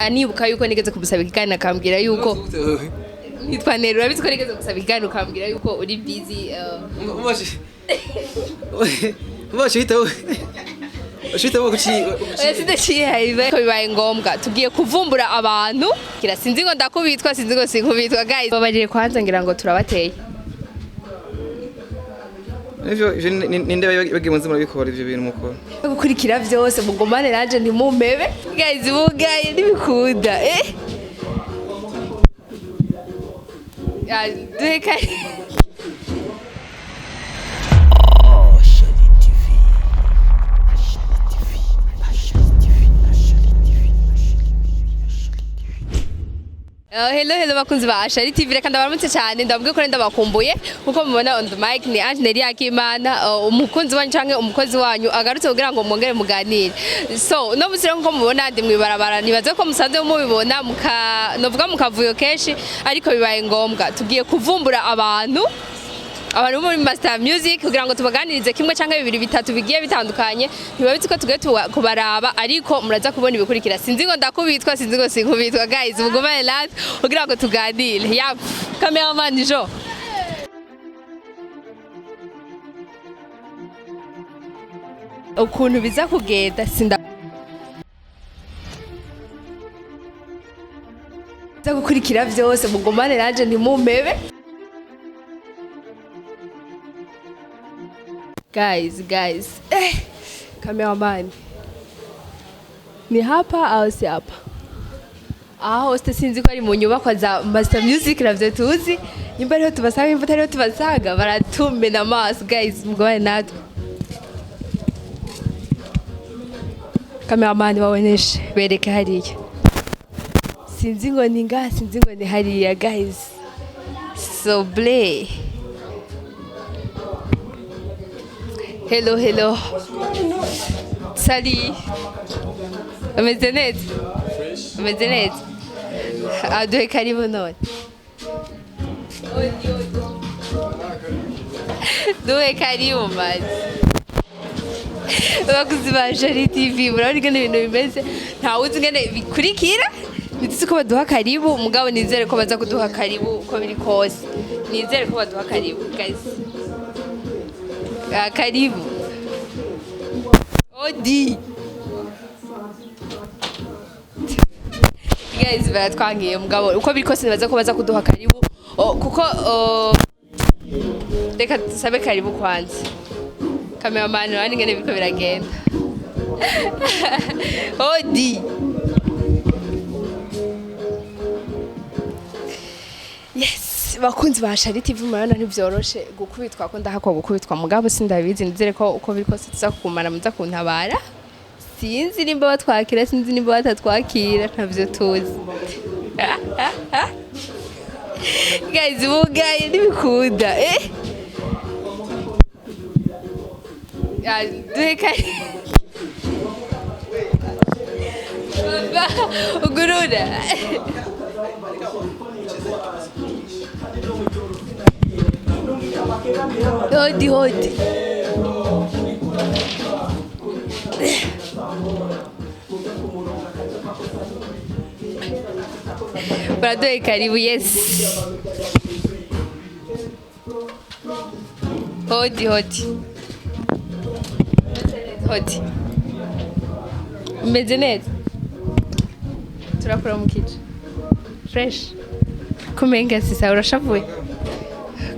Anibuka yuko nigeze kumusaba ikiganiro akambwira yuko nitwa Nero urabizi ko nigeze gusaba ikiganiro akambwira yuko uri busy Ushita kuki ko bibaye ngombwa tugiye kuvumbura abantu kira sinzi ngo ndakubitwa sinzi ngo sinkubitwa guys babarire kwanza ngira ngo turabateye Ivyo ninde bagiye munsi murabikora ivyo bintu mukora gukurikira vyose mugomane naje ntimumebe guys bugaye nibikunda Reka Hello bakunzi ba Ashari TV reka ndabaramutse cyane ndabwiye ko ndabakumbuye kuko mubona on the mic ni Ange Yakimana umukunzi wanyu canke umukozi wanyu agarutse kugira ngo mwongere muganire so no musire nko mubona ndi mwibarabara nibaze ko musanze mubibona novuga mukavuyo kenshi ariko bibaye ngombwa tugiye kuvumbura abantu muri MasterMUZIK kugira ngo tubaganirize kimwe canke bibiri bitatu bigiye bitandukanye ntibabitse ko tugiye kubaraba ariko muraza kubona ibikurikira sinzi ngo ndakubitwa sinzi ngo sinkubitwa guys mugomane live kugira ngo tuganire yap cameraman jo ukuntu biza kugenda sinda gukurikira vyose mugomane naje ntimumebe Guys. Cameraman. Ni hapa au si hapa? Hoste sinzi ko ari mu nyubako za MasterMUZIK ravyo tuzi. Nyumba rero tubasanga imvuta rero tubasaga baratumbe na maso guys mugwane natwe. Cameraman baboneshe bereka hariya. Sinzi ngo ni nga sinzi ngo ni hariya guys. So play. Hello. Salut. Umeze neza? Aduhe karibu none. Duhe karibu mani. Bakuzi ba Ashari TV murabona ingene ibintu bimeze nta wuzi ingene bikurikira nitse ko baduha karibu mugabo nizere ko baza kuduha karibu uko biri kose nizere ko baduha karibu guys. Karibu Odi guys baratwangiye mugabo uko bikose nibaza ko baza kuduha karibu kuko reka tusabe karibu kwanza cameraman wani ngene biko biragenda Odi yes bakunzi ba Ashari TV murana ntibyoroshe gukubitwa ko ndahakwa gukubitwa mugabo sindabizi nizere ko uko biri kose tuza kukumara muza kuntabara sinzi nimba batwakira sinzi nimba batatwakira ntavyo tuzi guys bugaye nibikunda Reka ugurura Hodi Baradoe karibu yes Hodi Meze neza turakora mu kici fresh kumenga sisa urashavuye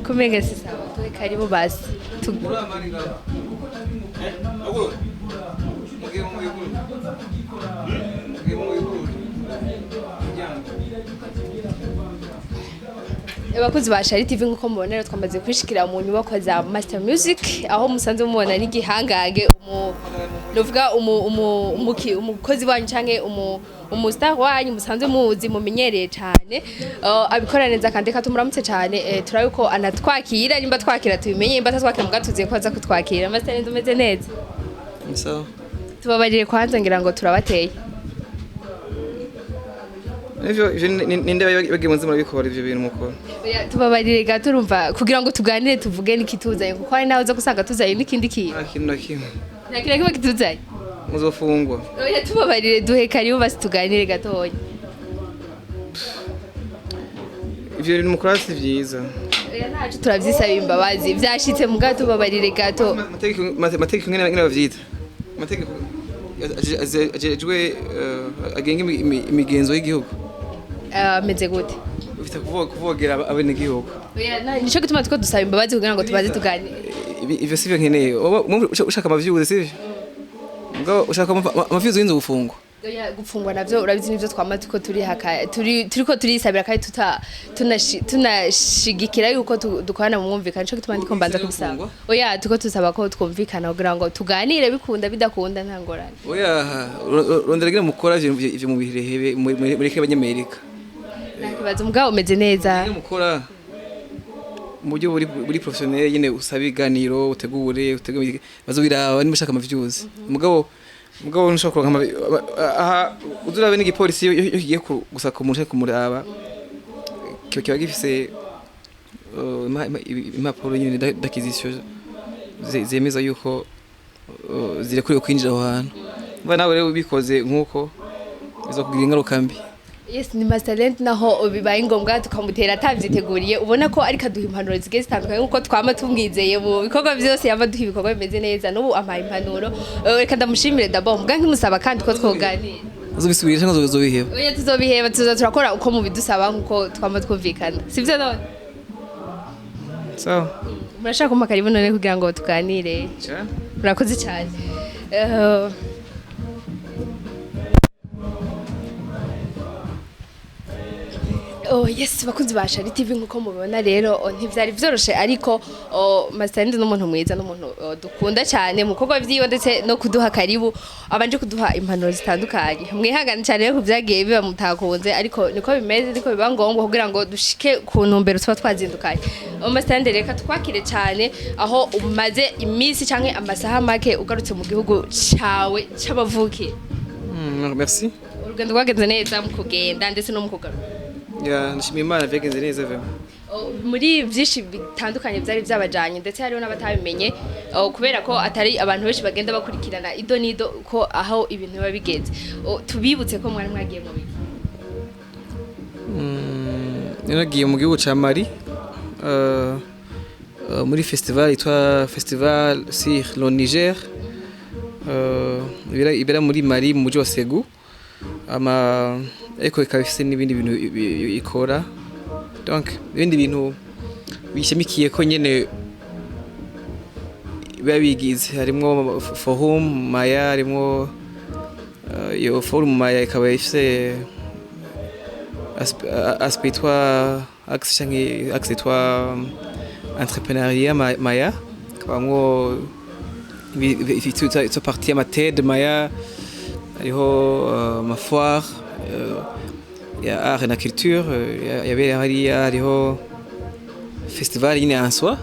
kumenga sisa tuwe karibu basi Abakuzi ba Ashari TV nkuko mubonera twamaze kwishikira mu nyubako za MasterMUZIK aho musanze mubona n'igihangange novuga umukozi wanyu canke umustar wanyu musanze muzi mumenyereye cyane abikora neza kandi katumuramutse cyane turabiko anatwakira nimba twakira tubimenye nimba tatwakira mugatuziye ko aza kutwakira Master neza umeze neza So tubabarire kwanza ngira ngo turabateye Ivyo ninde bagiye munsi murabikora ivyo bintu mukora tubabarire gato urumva kugira ngo tuganire tuvuge nikituzanye kuko ari nawe uza gusanga tuzaye n'ikindi kintu nta kintu kimwe kituzanye muzofungwa oya tubabarire duhe karibu basi tuganire gatoya ivyo bintu mukora si vyiza. Ntacu turavyisaba imbabazi vyashitse mu gato babarire gato. Amategeko ngene bavyita. Amategeko ajejwe agenga imigenzo y'igihugu. Ameze gute? Bita kuvogera abene gihugu. Nico gituma tuko dusaba imbabazi kugira ngo tubaze tuganire. Ivyo sivyo nkeneye. Ushaka amavyuze sivyo? Ngo ushaka amavyuze y'inzu gufungwa. Gufungwa navyo urabizi nivyo twama tuko turiko turisabira kandi tunashigikira yuko dukorana mu mwumvikana nico gituma ndiko mbanza kubisaba. Tuko tusaba ko twumvikana kugira ngo tuganire bikunda bidakunda nta ngorane. Ronderagira mukora ivyo mu bihehebe muri Abanyamerika. Nakibaza mugabo umeze neza. Mukora mu buryo buri professionnel nyene usaba biganiro utegure bazobiraba nimushaka amavyuzi. Mugabo nshaka kuronka aha uzurabe n'igipolisi iyo kigiye gusaka umuntu kumuraba kiba gifise impapuro nyine d'acquisition zemeza yuko zirekuriwe kwinjira aho hantu. Mba nawe rero ubikoze nkuko bizokugira ingaruka mbi. Yes, ni talent naho bibaye ngombwa tukamutera atavyiteguriye ubona ko ariko aduha impanuro zigeze zitandukanye nkuko twama tumwizeye mu bikorwa byose yava duha ibikorwa bimeze neza n'ubu amaye impanuro. Reka ndamushimire d'abord mbwa nkimusaba kandi ko twoganira. Uzobisubira cyangwa uzobiheba? Tuzobiheba turakora uko mubidusaba nkuko twama twumvikana. Sivyo none? So, murashaka kumpa karibu none kugira ngo tuganire. Murakoze cyane. Yes, bakunzi ba Shari TV nkuko mubibona rero ntivyari vyoroshe ariko Masterend n'umuntu mwiza n'umuntu dukunda cyane mu bikorwa vyiwe ndetse no kuduha karibu abanje kuduha impanuro zitandukanye. Mwihangane cyane rero kuvyagiye biba mutakunze ariko niko bimeze niko biba ngombwa kugira ngo dushike ku ntumbero tuba twazindukanye. Masterend reka twakire cyane aho umaze imisi canke amasaha make ugarutse mu gihugu cawe c'abavuki. Merci. Urugendo rwagenze neza mu kugenda ndetse no mu kugaruka. Nishimiye Imana vyagenze neza vema. Muri byinshi bitandukanye byari byabajanye ndetse hariho n'abatabimenye kubera ko atari abantu benshi bagenda bakurikirana ido nido ko aho ibintu biba bigenze. Tubibutse ko mwari mwagiye mu biki? Naragiye mu gihugu ca Mali muri festival yitwa Festival sur le Niger. Ibera muri Mali mu mujyi wa Ségou. Ariko ikaba ifise n'ibindi bintu ikora, donc ibindi bintu bishamikiye ko nyene babigize harimo forum maya harimo iyo forum maya ikaba ifise aspect toi axe toi entrepreneuriat maya kabamwo ifite partie ya TED maya hariho ma foire ya art na culture yabere hariya hariho festival nyine en soi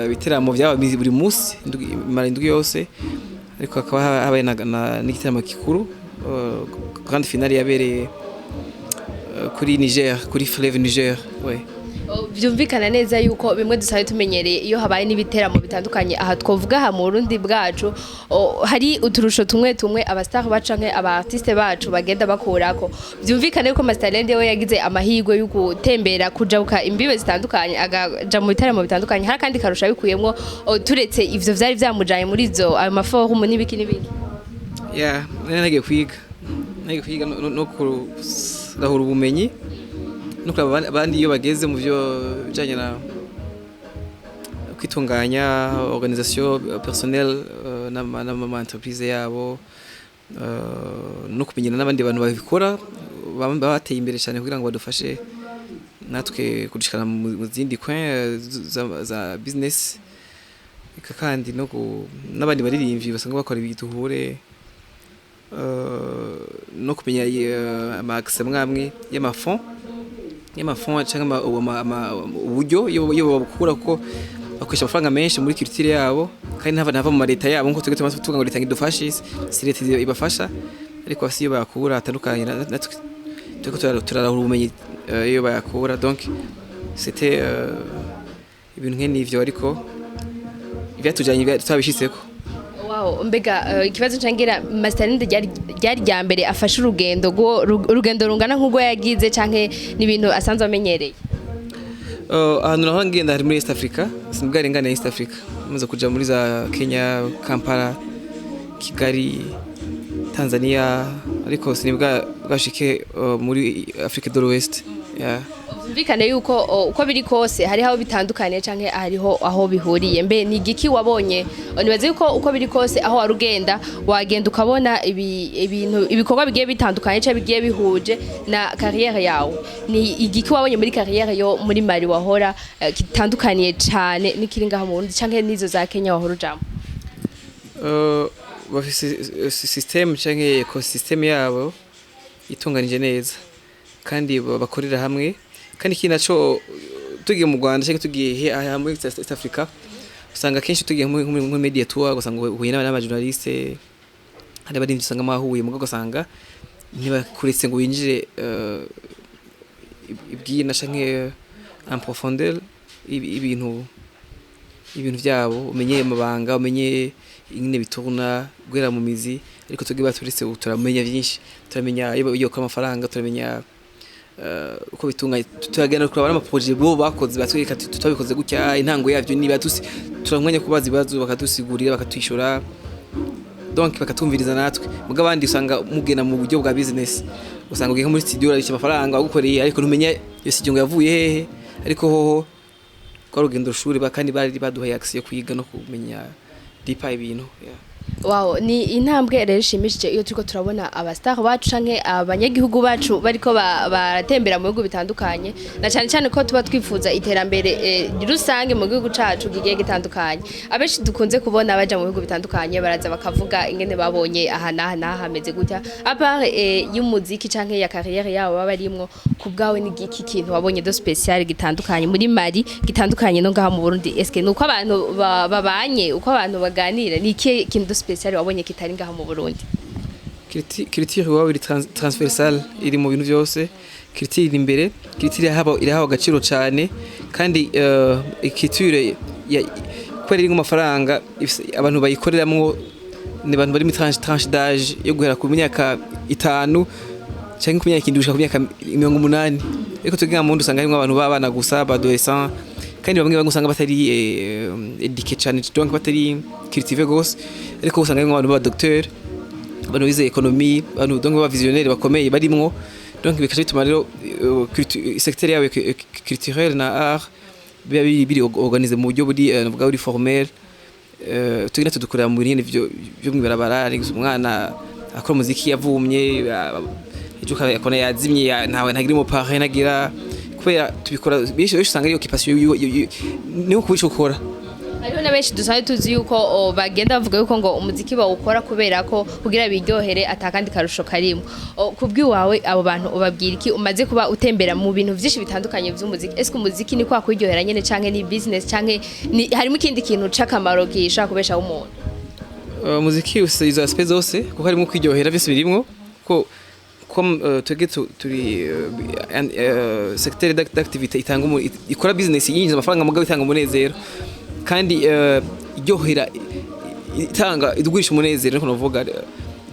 biteramo byaba buri munsi mara indwi yose ariko akaba habaye n'igitaramo kikuru grande finale yabereye kuri Niger kuri Fleuve Niger byumvikana neza yuko bimwe dusabe tumenyereye iyo habaye n'ibiteramo bitandukanye aha twovuga ha mu Burundi bwacu hari uturusho tumwe abastar bacu canke aba artiste bacu bagenda bakurako byumvikana yuko Masterend we yagize amahirwe yo gutembera kujabuka imbibe zitandukanye agaja mu biteramo bitandukanye hari kandi karusha bikuyemwo turetse ivyo vyari vyamujanye muri zo ayo maforum n'ibiki nagiye kwiga no kurahura ubumenyi nuko abandi iyo bageze mu byo bijanye na kwitunganya organisation personnelle na entreprise yabo no kumenyana n'abandi bantu babikora bateye imbere cyane kugira ngo badufashe natwe kudishikana mu zindi coin za business kandi n'abandi baririmvyi basanga bakora ibituhure no kumenya amaxe mwamwe y'amafond cyangwa uburyo iyo babukura ko bakoresha amafaranga menshi muri culture yabo kandi ntava mu leta yabo nko tuvuga ngo leta ngidufashe si leta ibafasha ariko basi iyo bakura atandukanye natwe turarahura ubumenyi iyo bayakura donc c'était ibintu nk'ivyo ariko ivyatujanye twabishitseko Wow, mbega ikibazo cangira masterinde ryari rya mbere afashe urugendo rungana nk'ubwo yagize canke ni ibintu asanzwe amenyereye. Ahantu naho ngenda hari muri East Africa, sinibwa rengana East Africa. Muze kuja muri za Kenya, Kampala, Kigali, Tanzania, ariko sinibwa bwashike muri Africa de l'Ouest. Yeah. Vikane yuko uko biri kose hari aho bitandukanye canke hariho aho bihuriye. Mbe ni igiki wabonye? Nibaze yuko uko biri kose aho warugenda wagenda ukabona ibintu ibikorwa bigiye bitandukanye cyangwa bigiye bihuje na carrière yawe. Ni igiki wabonye muri carrière yo muri Mali wahora kitandukaniye cyane nikiri ngaha mu Burundi canke nizo za Kenya wahora ujamo? Bafise system canke ecosystem yabo itunganije neza kandi bakorera hamwe. Kandi kina naco tugiye mu Rwanda cyangwa tugiye muri East Africa usanga kenshi tugiye mu media tour gusanga uhuye n'aba journaliste hari bari usanga mahuye mugo gusanga ntibakuretse ngo winjire ibwina canke en profondeur ibintu byabo umenye amabanga umenye ingene bituruna gwera mu mizi ariko tugiye baturetse turamenya byinshi turamenya iyo ko amafaranga turamenya uko bitunganye turagenda kurabana amaprojet bo bakoze batwereka tutabikoze gutya intango yavyo niba turamwanya kubaza ibibazo bakadusigurira bakatwishura donc bakatumviriza natwe muga abandi usanga mugena mu buryo bwa business usanga ugiye muri studio ariko amafaranga bagukoreye ariko ntumenye iyo sijyo ngo yavuye hehe ariko hoho kwa rugendo rushuri kandi bari baduhaye access yo kwiga no kumenya dipa ibintu. Wow, ni intambwe rero ishimishije iyo turiko turabona abastar bacu canke abanyagihugu bacu bariko baratembera mu bihugu bitandukanye na cyane cyane ko tuba twifuza iterambere rusange mu gihugu cacu gigiye gitandukanye. Abenshi dukunze kubona baja mu bihugu bitandukanye baraza bakavuga ingene babonye aha naha hameze gutya. Apart y'umuziki canke ya carrière yabo babarimwo kubgawe ni giki kintu wabonye do special gitandukanye muri Mali gitandukanye no ngaha mu Burundi. Eske nuko abantu babanye uko abantu baganira ni iki kintu special wabonye kitari ngaha mu Burundi? Culture wabo iri transversal iri mu bintu byose. Culture iri imbere, culture irahawe agaciro cyane kandi culture kweri ngo amafaranga abantu bayikoreramwo ni abantu bari mu tranche d'âge yo guhera ku myaka 5 cyangwa ku myaka indusha ku myaka 80 ariko tugira mu ndu usanga harimo abantu babana gusa adolescent kandi bamwe bagusanga batari éduqué cyane donc batari cultivé gose ariko usanga harimo abantu ba docteur abantu bize économie abantu donc ba visionnaire bakomeye barimwo donc bikaje bituma rero secteur yawe culturel na art biri organisé mu buryo buri navuga buri formel tugira tudukorera mu bintu byo mwibarabara ari umwana akora muziki yavumye ejuka yakona yazimye ntawe ntagira mo parrain nagira kubera tubikora bisho usanga ari occupation niyo kubisha ukora. Hariho na benshi dusanzwe tuzi yuko bagenda bavuga yuko ngo umuziki bawukora kubera ko kugira biryohere atakandi karusho karimo. Kubwiwawe abo bantu ubabwira iki umaze kuba utembera mu bintu byinshi bitandukanye by'umuziki? Eske umuziki ni kwa kwiryohera nyene canke ni business canke harimo ikindi kintu cakamaro kisha kubesha umuntu? Umuziki izo aspect zose kuko harimo kwiryohera byose birimo ko twege turi secteur d'activité itanga ikora business yinjiza amafaranga mugabo itanga umunezero kandi iryohera itanga idugurisha umunezero nko novuga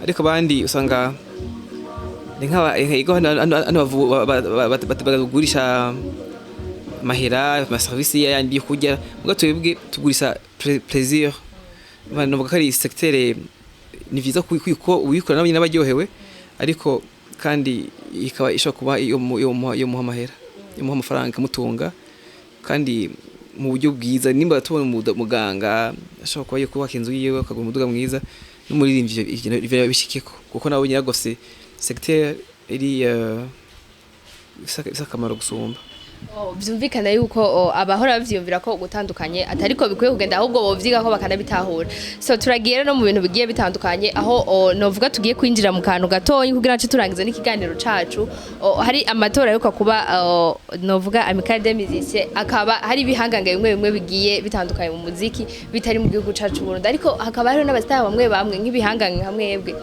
ariko abandi usanga bagurisha mahera ma service yandi kujya mugabo twebwe tugurisha plaisir novuga kari secteur ni vyiza kuko ubikora nabo nyine baryohewe ariko kandi ikaba ishobora kuba yo muha amahera yo muha amafaranga ikamutunga kandi mu buryo bwiza nimba tubona muganga ashobora kuba yo kubaka inzu yiwe akagura umuduga mwiza n'umuririmbyi ivyo bishikeko kuko nabo nyiragose secteur iri isakamaro gusumba. Byumvikana yuko abahora bavyumvira ko gutandukanye atariko bikwiye kugenda ahubwo bovyiga ko bakanabitahura. So turagiye no mu bintu bigiye bitandukanye aho novuga tugiye kwinjira mu kantu gatoyi kugira ngo turangize n'ikiganiro cacu. Hari amatora yuko kuba novuga amicale des musiciens akaba hari bihangange bimwe bigiye bitandukanye mu muziki bitari mu gihugu cacu Burundi ariko hakaba hari n'abastar bamwe nk'ibihangange hamwebwe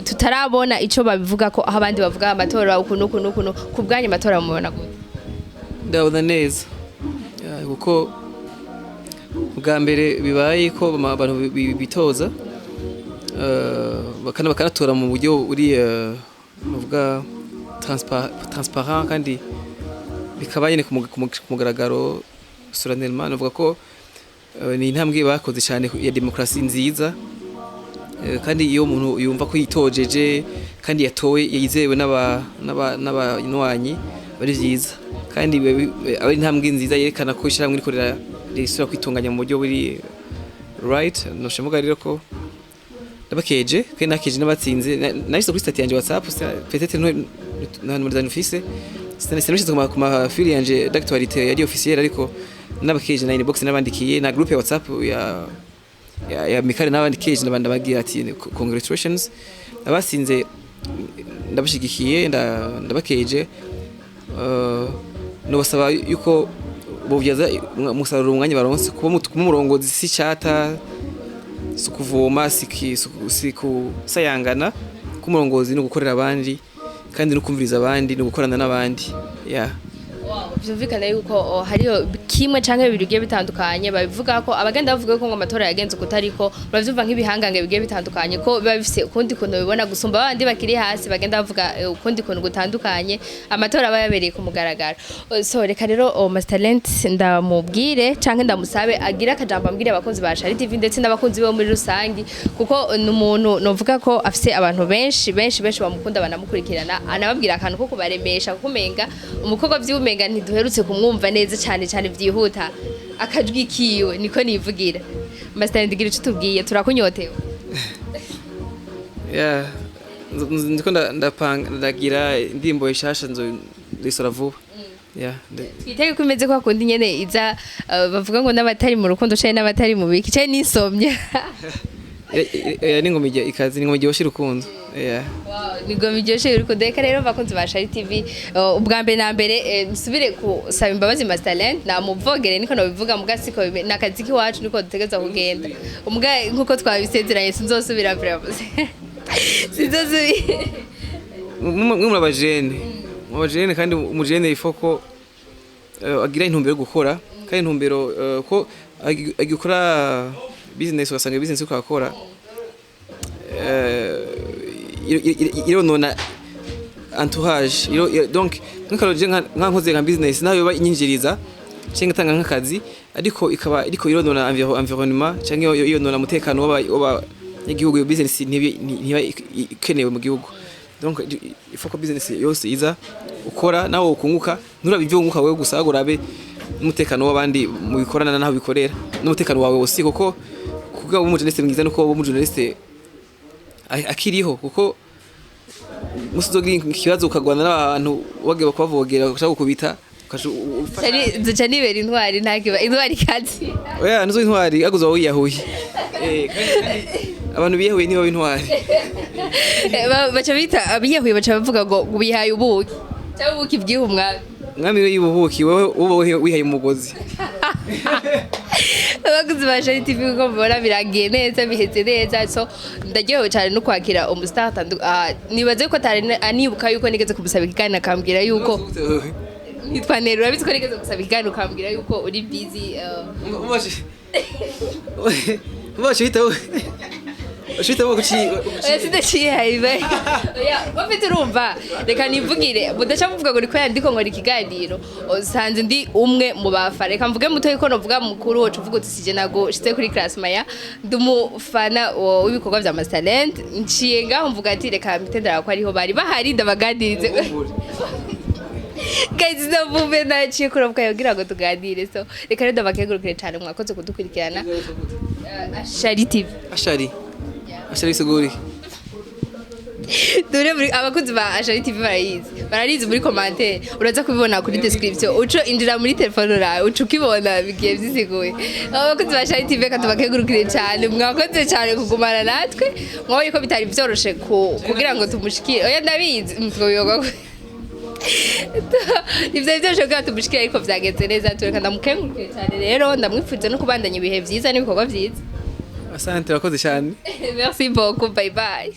tutarabona ico babivuga ko aho abandi bavuga amatora ukuntu kubganye amatora mubona gute? Ndabona neza kuko bwa mbere bibaye ko abantu bitoza bakanatora mu buryo uri bavuga transparent kandi bikaba nyine ku mugaragaro solennellement navuga ko ni intambwe bakoze cyane ya demokrasi nziza kandi iyo umuntu yumva ko yitojeje kandi yatowe yizewe n'abanywanyi bari vyiza kandi ari intambwe nziza yerekana ko ishyirahamwe rikorera risura kwitunganya mu buryo buri right noshemuga rero ko ndabakeje kandi nakeje n'abatsinze nahise kuri stat yanje WhatsApp peut-être no muri zanufise sinashyize ku ma fili yanje d'actualité yari officielle ariko n'abakeje na inbox n'abandikiye na groupe ya WhatsApp ya Mikale n'abandikiye ndabagira ati congratulations abasinze ndabashigikiye ndabakeje no basaba yuko bovyaza umusaruro umwanya baronse kuba umurongozi si cyata sukuvoma siku sayangana kumurongozi no gukorera abandi kandi no kumviriza abandi no gukorana n'abandi byumvikana yuko hariyo kimwe canke bibiri bigiye bitandukanye babivuga ko abagenda bavuga ko ngo amatora yagenze kutariko uravyumva nk'ibihangange bigiye bitandukanye ko biba bifise ukundi kuntu bibona gusumba abandi bakiri hasi bagenda bavuga ukundi kuntu gutandukanye amatora aba yabereye ku mugaragaro so reka rero Master Talent ndamubwire canke ndamusabe agira akajambo ambwire abakunzi ba Shari TV ndetse n'abakunzi bo muri rusangi kuko n'umuntu novuga ko afise abantu benshi bamukunda banamukurikirana anababwira akantu ko kubaremesha kumenga umukobwa vy'umenga ntiduherutse kumwumva neza cyane byihuta akajwi kiwe niko nivugira Master ndigira icyo tubwiye turakunyotewe ndiko ndagira indirimbo ishasha ndisora vuba twitege ko imeze kwa kundi nyene iza bavuga ngo n'abatari mu rukundo cyane n'abatari mu biki cyane nisomye n'ingoma ikazi n'ingoma iryoshye urukundo n'ingoma iryoshye urukundo reka rero bakunzi ba Shari TV ubwa mbere na mbere nsubire kusaba imbabazi Master Talent namuvogere niko nabivuga mugasiko nakazi kiwacu niko dutegeza kugenda umga nkuko twabisezeranye sinzosubira vraiment sinzosubira mwe abajene kandi umujene ifoko agira intumbero yo gukora kandi intumbero ko agikora business ugasanga business uko akora ironona entourage donc nk'akaroje nkankoze nka business nayo yoba inyinjiriza cyangwa tanga nk'akazi ariko ironona environnement cyangwa ironona umutekano w'abanyagihugu iyo business ntiba ikenewe mu gihugu donc il faut que business yose iza ukora nawe ukunguka nturabivyo unguka wewe gusagura abe umutekano w'abandi mu bikorana naho bikorera n'umutekano wawe wose kuko kuga umujournaliste mwiza nuko umujournaliste akiriho kuko musuzogira ikibazo ukagwana n'abantu wage bakavogera ukashaka gukubita duca nibera intwari ntakiba intwari kazi oya nizo intwari aguzo wiyahuye abantu biyahuye nibo intwari baca bita abiyahuye baca bavuga ngo bihaye ubuki cyangwa ubuki bwiha umwami we yubuki wowe wihaye umugozi abaguzi ba Shari TV ko mbona biragiye neza biheze neza so ndaryohewe cyane no kwakira umustar nibaze ko anibuka yuko nigeze kumusaba ikiganiro akambwira yuko nitwa Nero urabizi ko nigeze gusaba ikiganiro ukambwira yuko uri busy Ushita wo kuchi sidaciye haibe bafite urumva reka nivugire budaca muvuga ngo riko yandiko ngo ikiganiro usanze ndi umwe mu bafana reka mvuge muto ko novuga mukuru wacu uvuga utisije nago shite kuri class maya ndumufana w'ibikorwa bya Master Talent nciye ngaho mvuga ati reka mitendera ko ariho bari bahari ndabaganirize guys ndavume naciye kurobuka yogira ngo tuganire so reka rero ndabakegurukire cyane mwakoze kudukurikirana Shari TV Ashari Suguri dore muri abakunzi ba Shari TV bararizi muri commentaire uraza kubibona kuri description uco injira muri telefone rawe uco ukibona bigiye byisiguye abakunzi ba Shari TV katubakegurukire cyane mwakoze cyane kugumana natwe mwabaye ko bitari byoroshe kugira ngo tumushikire oya ndabizi mutwoyoga ibyo byose bwa tumushikire ariko byagenze neza tureka ndamukengurukire cyane rero ndamwifuriza no kubandanya ibihe byiza n'ibikorwa byiza Asante wakoze cyane Merci beaucoup bye bye